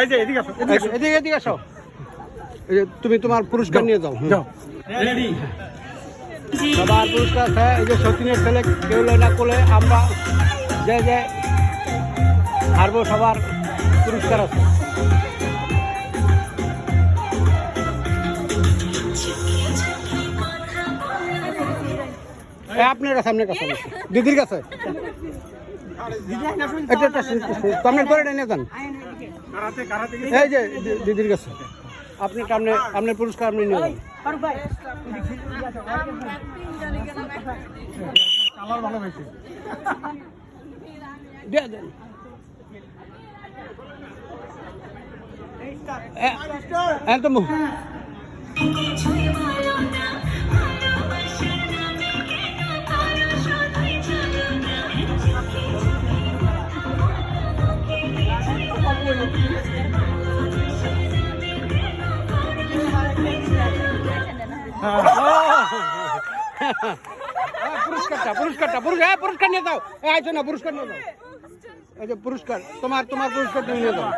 এই যে এদিকে আসো, এদিকে আসো। এই যে তুমি তোমার পুরস্কার নিয়ে যাও। রেডি। সবার পুরস্কার আছে। এই যে সতীনের ছেলে কেউ না করলে আমরা যে হারবো সবার পুরস্কার আছে। আপনার সামনে কাছে দিদির কাছে সামনে করে নিয়ে যান। এই যে দিদির কাছে আপনি সামনে আপনার পুরস্কার আপনি নিয়ে যান। কালার ভালো হয়েছে। একদম পুরস্কার নিয়ে যাও। আইছো না, পুরস্কার নিয়ে যাও। এই যে পুরস্কার তোমার পুরস্কার তুমি নিয়ে যাও।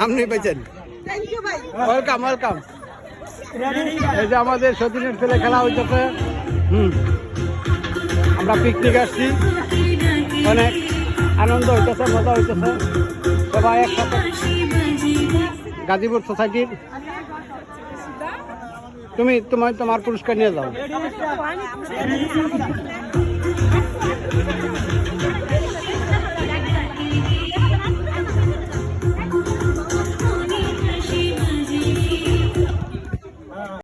আপনি পেয়েছেন। ওয়েলকাম। এই যে আমাদের সতীনের ছেলে খেলা হইতেছে। আমরা পিকনিক আসছি, অনেক আনন্দ হইতেছে, মজা হইতেছে। সবাই একসাথে গাজীপুর সোসাইটির। তুমি তোমার পুরস্কার নিয়ে যাও।